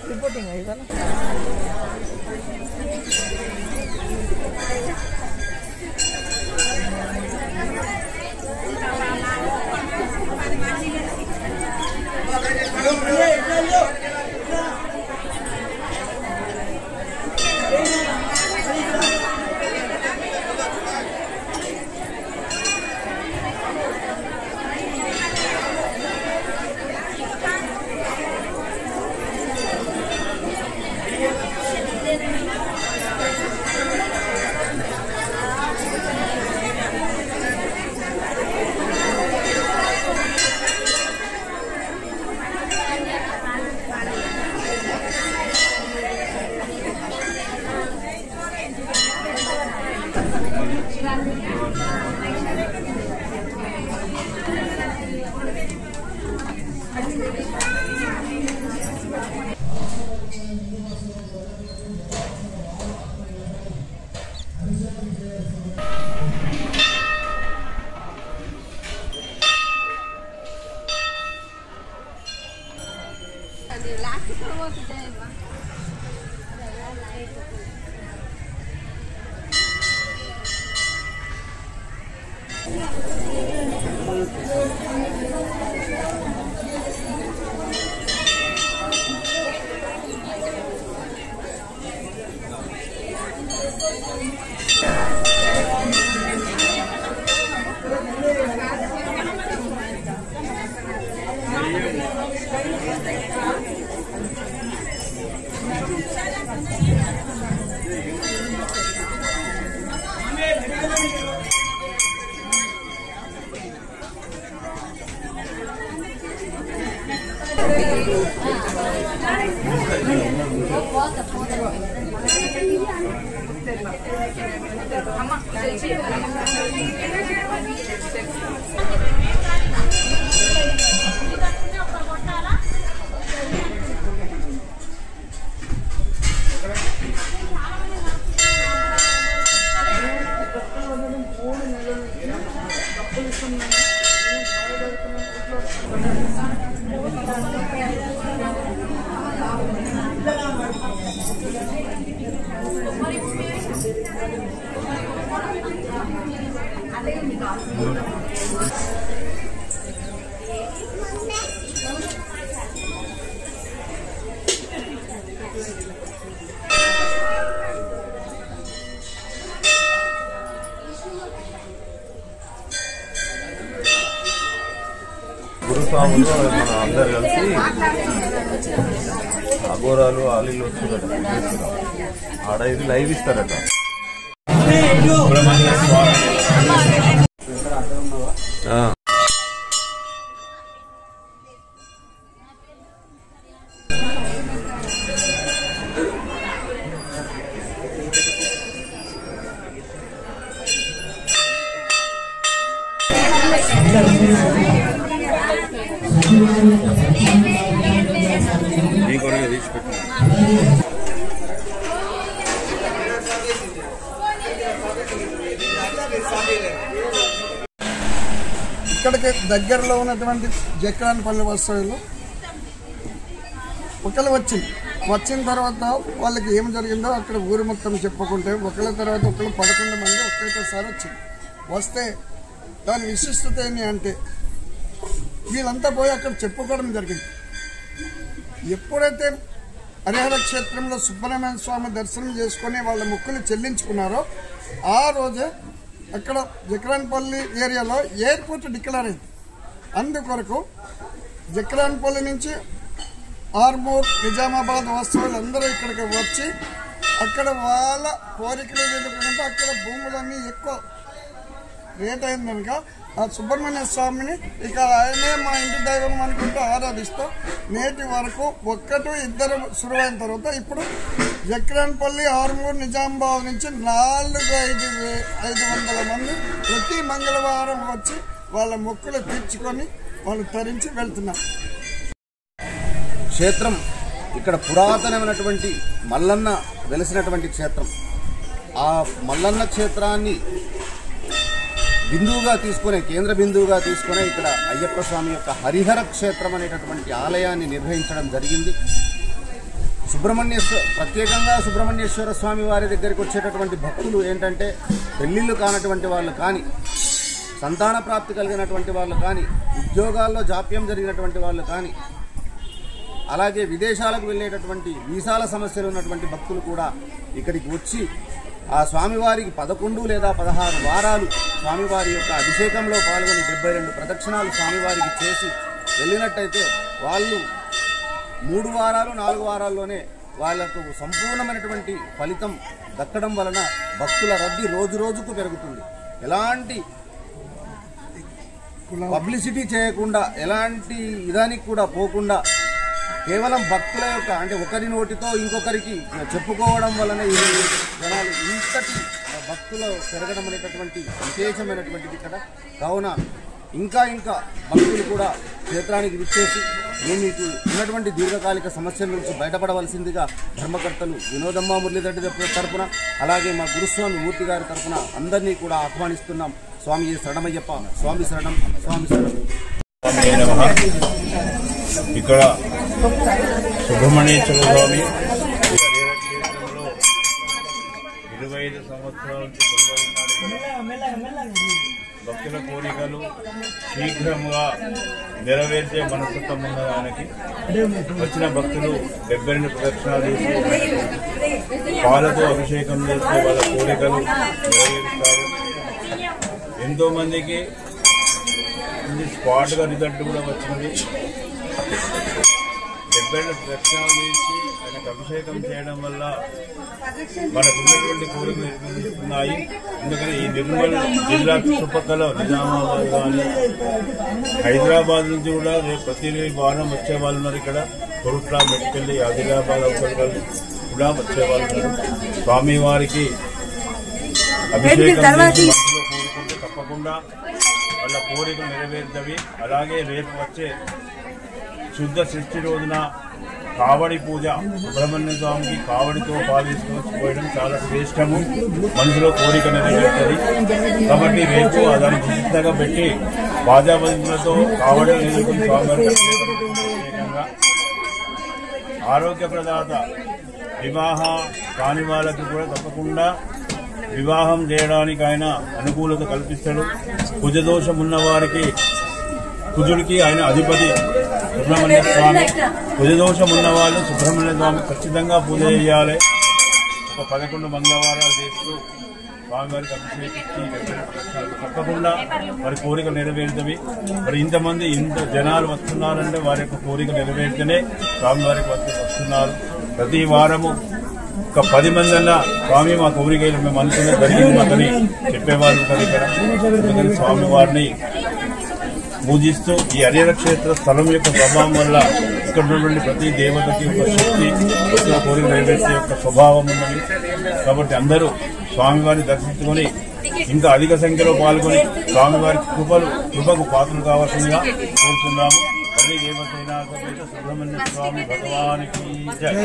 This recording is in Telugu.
रिपोर्टिंग है इधर గురుస్వాములు మన అందరు కలిసి అఘోరాలు ఆలీలు వస్తున్నారట ఆడ ఇది లైవ్ ఇస్తారట. ఇక్కడికి దగ్గరలో ఉన్నటువంటి జక్రాన్పల్లి వస్తువులు ఒకళ్ళు వచ్చిన తర్వాత వాళ్ళకి ఏం జరిగిందో అక్కడ ఊరు మొత్తం చెప్పుకుంటే ఒకళ్ళ తర్వాత ఒకళ్ళు 11 మంది ఒకేసారి వస్తే దాని విశిష్టత ఏంటి అంటే వీళ్ళంతా పోయి అక్కడ చెప్పుకోవడం జరిగింది. ఎప్పుడైతే హరిహర క్షేత్రంలో సుబ్రహ్మణ్య స్వామి దర్శనం చేసుకొని వాళ్ళ మొక్కులు చెల్లించుకున్నారో ఆ రోజే అక్కడ జక్రాన్పల్లి ఏరియాలో ఎయిర్పోర్ట్ డిక్లేర్ అయింది. అందుకొరకు జక్రాన్పల్లి నుంచి ఆర్మూర్ నిజామాబాద్ వస్తువులు అందరూ ఇక్కడికి వచ్చి అక్కడ వాళ్ళ కోరికలు ఎదుర్కొంటే అక్కడ భూములన్నీ ఎక్కువ రేట్ అయింది కనుక ఆ సుబ్రహ్మణ్య స్వామిని ఇక ఆయనే మా ఇంటి దైవం అనుకుంటూ ఆరాధిస్తాం. నేటి వరకు 1-2 సురువైన తర్వాత ఇప్పుడు జక్రాన్పల్లి, ఆర్మూర్, నిజామాబాద్ నుంచి 4-500 మంది ప్రతి మంగళవారం వచ్చి వాళ్ళ మొక్కులు తీర్చుకొని వాళ్ళు తరించి వెళ్తున్నారు. క్షేత్రం ఇక్కడ పురాతనమైనటువంటి మల్లన్న వెలిసినటువంటి క్షేత్రం. ఆ మల్లన్న క్షేత్రాన్ని బిందువుగా తీసుకునే, కేంద్ర బిందువుగా తీసుకునే ఇక్కడ అయ్యప్ప స్వామి యొక్క హరిహర క్షేత్రం అనేటటువంటి ఆలయాన్ని నిర్వహించడం జరిగింది. ప్రత్యేకంగా సుబ్రహ్మణ్యేశ్వర స్వామి వారి దగ్గరికి వచ్చేటటువంటి భక్తులు ఏంటంటే పెళ్లిళ్ళు కానటువంటి వాళ్ళు కానీ, సంతాన ప్రాప్తి కలిగినటువంటి వాళ్ళు కానీ, ఉద్యోగాల్లో జాప్యం జరిగినటువంటి వాళ్ళు కానీ, అలాగే విదేశాలకు వెళ్ళేటటువంటి వీసాల సమస్యలు ఉన్నటువంటి భక్తులు కూడా ఇక్కడికి వచ్చి ఆ స్వామివారికి 11 లేదా 16 వారాలు స్వామివారి యొక్క అభిషేకంలో పాల్గొని 72 ప్రదక్షిణాలు స్వామివారికి చేసి వెళ్ళినట్టయితే వాళ్ళు 3 వారాలు 4 వారాల్లోనే వాళ్లకు సంపూర్ణమైనటువంటి ఫలితం దక్కడం వలన భక్తుల రద్దీ రోజు రోజుకు పెరుగుతుంది. ఎలాంటి పబ్లిసిటీ చేయకుండా, ఎలాంటి ఇదానికి కూడా పోకుండా కేవలం భక్తుల యొక్క అంటే ఒకరి నోటితో ఇంకొకరికి చెప్పుకోవడం వలన ఈ జనాలు ఇంతటి భక్తులు పెరగడం అనేటటువంటి విశేషమైనటువంటిది ఇక్కడ. కావున ఇంకా భక్తులు కూడా క్షేత్రానికి విచ్చేసి మీకు ఉన్నటువంటి దీర్ఘకాలిక సమస్యల నుంచి బయటపడవలసిందిగా ధర్మకర్తలు వినోదమ్మ మురళీరెడ్డి తరపున, అలాగే మా గురుస్వామి మూర్తి గారి తరపున అందరినీ కూడా ఆహ్వానిస్తున్నాం. స్వామి శరణమయ్యప్ప, స్వామి శరణం, స్వామి శరణం. ఇక్కడ సుబ్రహ్మణ్యేశ్వర స్వామి క్షేత్రంలో 25 సంవత్సరాల నుంచి భక్తుల కోరికలు శీఘ్రంగా నెరవేర్చే మనస్తత్వం ఉన్న దానికి వచ్చిన భక్తులు 72 ప్రదక్షిణాలు చేసి పాలతో అభిషేకం చేసి వాళ్ళ కోరికలు నెరవేరుస్తారు. ఎంతో మందికి స్పాట్గా రిజల్ట్ కూడా వచ్చింది. 72 ప్రదక్షిణాలు చేసి ఆయనకు అభిషేకం చేయడం వల్ల మనకు ఉన్నటువంటి కోరికలు నిర్వహిస్తున్నాయి. ఎందుకని ఈ నిర్మల్ జిల్లా చుట్టుపక్కల నిజామాబాద్ కానీ, హైదరాబాద్ నుంచి కూడా ప్రతి వారం వచ్చే వాళ్ళు ఉన్నారు. ఇక్కడ కొరుట్ల, మెట్కెళ్ళి, ఆదిలాబాద్ అవసరాలు కూడా వచ్చే వాళ్ళు ఉన్నారు. స్వామివారికి అభిషేకం చేసి మనసులో కోరుకుంటే తప్పకుండా వాళ్ళ కోరికలు నెరవేరుతవి. అలాగే రేపు వచ్చే శుద్ధ షష్ఠి రోజున కావడి పూజ, సుబ్రహ్మణ్య స్వామికి కావడితో పాలించుకోవడం చాలా శ్రేష్టము, మనసులో కోరిక నెరవేరుతుంది. కాబట్టి రేపు దాన్ని విశిష్టంగా పెట్టి బాజాబందులతో కావడిని నిలుపుకుని స్వామివారికి ప్రత్యేకంగా ఆరోగ్య ప్రదాత వివాహ కాని వాళ్ళకి కూడా తప్పకుండా వివాహం చేయడానికి ఆయన అనుకూలత కల్పిస్తాడు. కుజదోషం ఉన్న వారికి, కుజుడికి ఆయన అధిపతి సుబ్రహ్మణ్య స్వామి. కుజదోషం ఉన్న వాళ్ళు సుబ్రహ్మణ్య స్వామి ఖచ్చితంగా పూజ చేయాలి. ఒక 11 మంగళవారాలు చేస్తూ స్వామివారికి అభిషేకించి తప్పకుండా వారి కోరిక నెరవేరుతవి. మరి ఇంతమంది జనాలు వస్తున్నారంటే వారి యొక్క కోరిక నెరవేరితేనే స్వామివారికి వస్తున్నారు. ప్రతి వారము ఒక 10 మంది అన్నా స్వామి మా కోరికలు మేము అనుకునే జరిగింది మాకని చెప్పేవారు ఉంటారు ఇక్కడ. అందుకని స్వామివారిని పూజిస్తూ ఈ హరిహర క్షేత్ర స్థలం యొక్క ప్రభావం వల్ల ఇక్కడ ఉన్నటువంటి ప్రతి దేవతకి ఒక శక్తి, ఒక కోరిక నెరవేర్చే యొక్క స్వభావం ఉన్నది. కాబట్టి అందరూ స్వామివారిని దర్శించుకొని ఇంకా అధిక సంఖ్యలో పాల్గొని స్వామివారి కృపకు పాత్రలు కావాల్సిందిగా కోరుతున్నాము. హరి దేవసేన సుబ్రహ్మణ్య స్వామి భగవానికి జై.